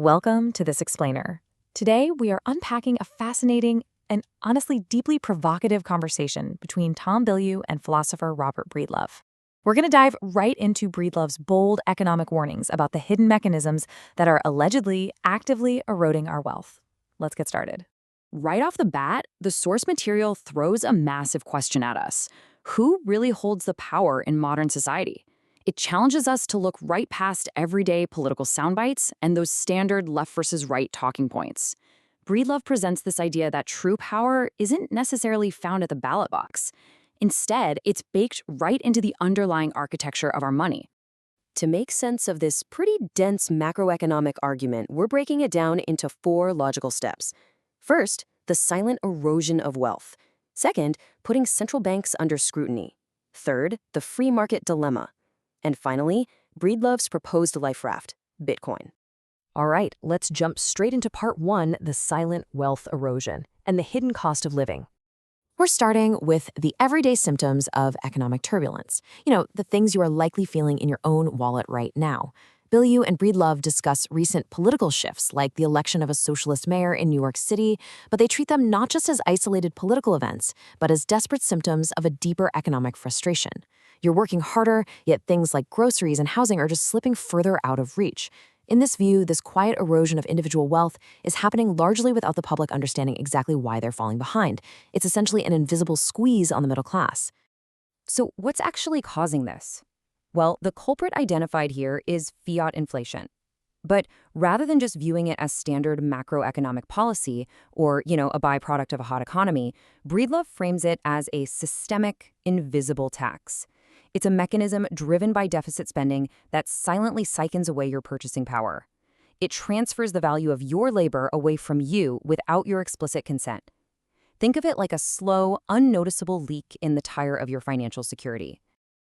Welcome to This Explainer. Today, we are unpacking a fascinating and honestly deeply provocative conversation between Tom Bilyeu and philosopher Robert Breedlove. We're going to dive right into Breedlove's bold economic warnings about the hidden mechanisms that are allegedly actively eroding our wealth. Let's get started. Right off the bat, the source material throws a massive question at us. Who really holds the power in modern society? It challenges us to look right past everyday political soundbites and those standard left versus right talking points. Breedlove presents this idea that true power isn't necessarily found at the ballot box. Instead, it's baked right into the underlying architecture of our money. To make sense of this pretty dense macroeconomic argument, we're breaking it down into 4 logical steps. First, the silent erosion of wealth. Second, putting central banks under scrutiny. Third, the free market dilemma. And finally, Breedlove's proposed life raft, Bitcoin. All right, let's jump straight into part 1, the silent wealth erosion and the hidden cost of living. We're starting with the everyday symptoms of economic turbulence. The things you are likely feeling in your own wallet right now. Bilyeu and Breedlove discuss recent political shifts, like the election of a socialist mayor in New York City, but they treat them not just as isolated political events, but as desperate symptoms of a deeper economic frustration. You're working harder, yet things like groceries and housing are just slipping further out of reach. In this view, this quiet erosion of individual wealth is happening largely without the public understanding exactly why they're falling behind. It's essentially an invisible squeeze on the middle class. So what's actually causing this? Well, the culprit identified here is fiat inflation. But rather than just viewing it as standard macroeconomic policy or, a byproduct of a hot economy, Breedlove frames it as a systemic, invisible tax. It's a mechanism driven by deficit spending that silently siphons away your purchasing power. It transfers the value of your labor away from you without your explicit consent. Think of it like a slow, unnoticeable leak in the tire of your financial security.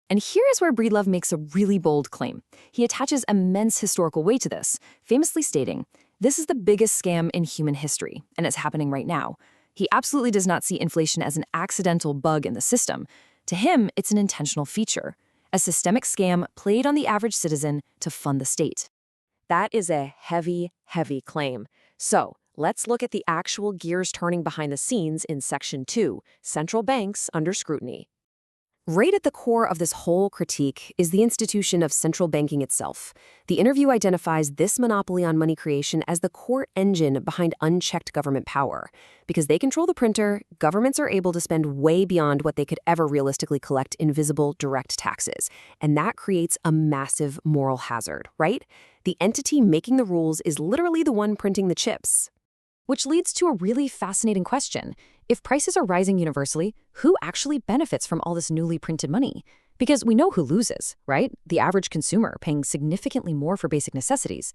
And here is where Breedlove makes a really bold claim. He attaches immense historical weight to this, famously stating, "This is the biggest scam in human history, and it's happening right now." He absolutely does not see inflation as an accidental bug in the system. To him, it's an intentional feature, a systemic scam played on the average citizen to fund the state. That is a heavy, heavy claim. So, let's look at the actual gears turning behind the scenes in Section 2, Central Banks Under Scrutiny. Right at the core of this whole critique is the institution of central banking itself. The interview identifies this monopoly on money creation as the core engine behind unchecked government power. Because they control the printer, governments are able to spend way beyond what they could ever realistically collect in visible, direct taxes. And that creates a massive moral hazard, right? The entity making the rules is literally the one printing the chips. Which leads to a really fascinating question. If prices are rising universally, who actually benefits from all this newly printed money? Because we know who loses, right? The average consumer paying significantly more for basic necessities.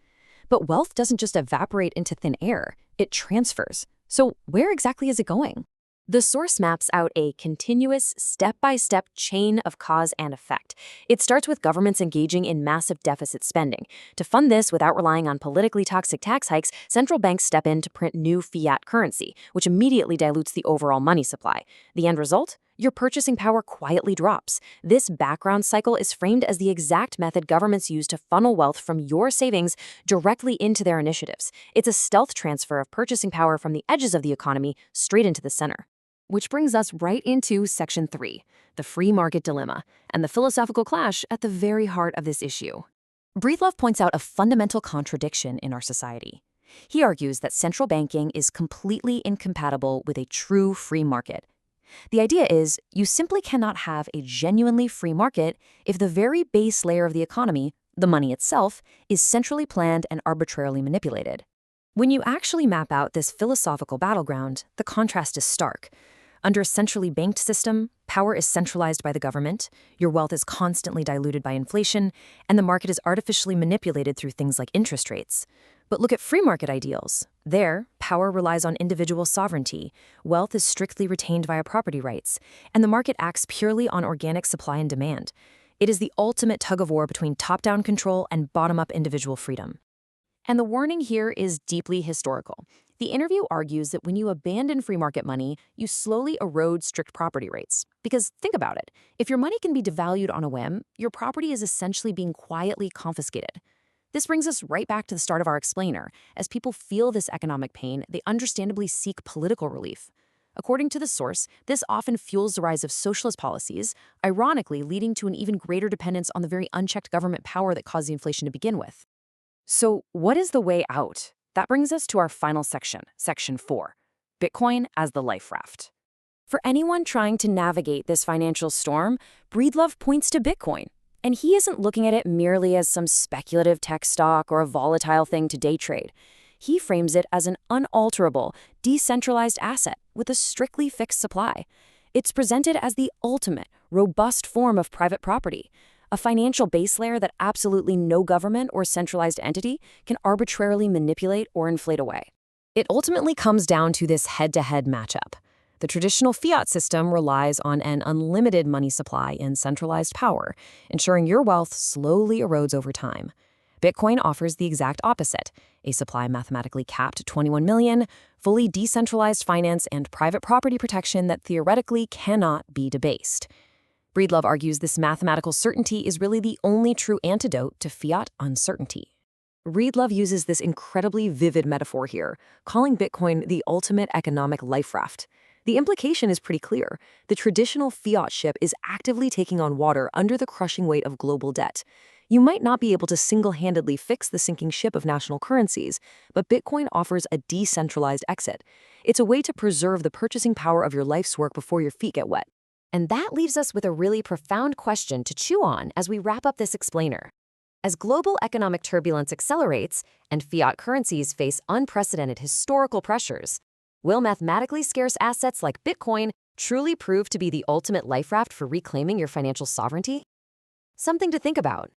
But wealth doesn't just evaporate into thin air, it transfers. So where exactly is it going? The source maps out a continuous, step-by-step chain of cause and effect. It starts with governments engaging in massive deficit spending. To fund this without relying on politically toxic tax hikes, central banks step in to print new fiat currency, which immediately dilutes the overall money supply. The end result? Your purchasing power quietly drops. This background cycle is framed as the exact method governments use to funnel wealth from your savings directly into their initiatives. It's a stealth transfer of purchasing power from the edges of the economy straight into the center. Which brings us right into Section 3, the free market dilemma, and the philosophical clash at the very heart of this issue. Breedlove points out a fundamental contradiction in our society. He argues that central banking is completely incompatible with a true free market. The idea is, you simply cannot have a genuinely free market if the very base layer of the economy, the money itself, is centrally planned and arbitrarily manipulated. When you actually map out this philosophical battleground, the contrast is stark. Under a centrally banked system, power is centralized by the government, your wealth is constantly diluted by inflation, and the market is artificially manipulated through things like interest rates. But look at free market ideals. There, power relies on individual sovereignty, wealth is strictly retained via property rights, and the market acts purely on organic supply and demand. It is the ultimate tug-of-war between top-down control and bottom-up individual freedom. And the warning here is deeply historical. The interview argues that when you abandon free market money, you slowly erode strict property rights. Because think about it, if your money can be devalued on a whim, your property is essentially being quietly confiscated. This brings us right back to the start of our explainer. As people feel this economic pain, they understandably seek political relief. According to the source, this often fuels the rise of socialist policies, ironically leading to an even greater dependence on the very unchecked government power that caused the inflation to begin with. So, what is the way out? That brings us to our final section, Section 4, Bitcoin as the life raft. For anyone trying to navigate this financial storm, Breedlove points to Bitcoin. And he isn't looking at it merely as some speculative tech stock or a volatile thing to day trade. He frames it as an unalterable, decentralized asset with a strictly fixed supply. It's presented as the ultimate, robust form of private property, a financial base layer that absolutely no government or centralized entity can arbitrarily manipulate or inflate away. It ultimately comes down to this head-to-head matchup. The traditional fiat system relies on an unlimited money supply and centralized power, ensuring your wealth slowly erodes over time. Bitcoin offers the exact opposite, a supply mathematically capped at 21 million, fully decentralized finance and private property protection that theoretically cannot be debased. Breedlove argues this mathematical certainty is really the only true antidote to fiat uncertainty. Breedlove uses this incredibly vivid metaphor here, calling Bitcoin the ultimate economic life raft. The implication is pretty clear. The traditional fiat ship is actively taking on water under the crushing weight of global debt. You might not be able to single-handedly fix the sinking ship of national currencies, but Bitcoin offers a decentralized exit. It's a way to preserve the purchasing power of your life's work before your feet get wet. And that leaves us with a really profound question to chew on as we wrap up this explainer. As global economic turbulence accelerates and fiat currencies face unprecedented historical pressures, will mathematically scarce assets like Bitcoin truly prove to be the ultimate life raft for reclaiming your financial sovereignty? Something to think about.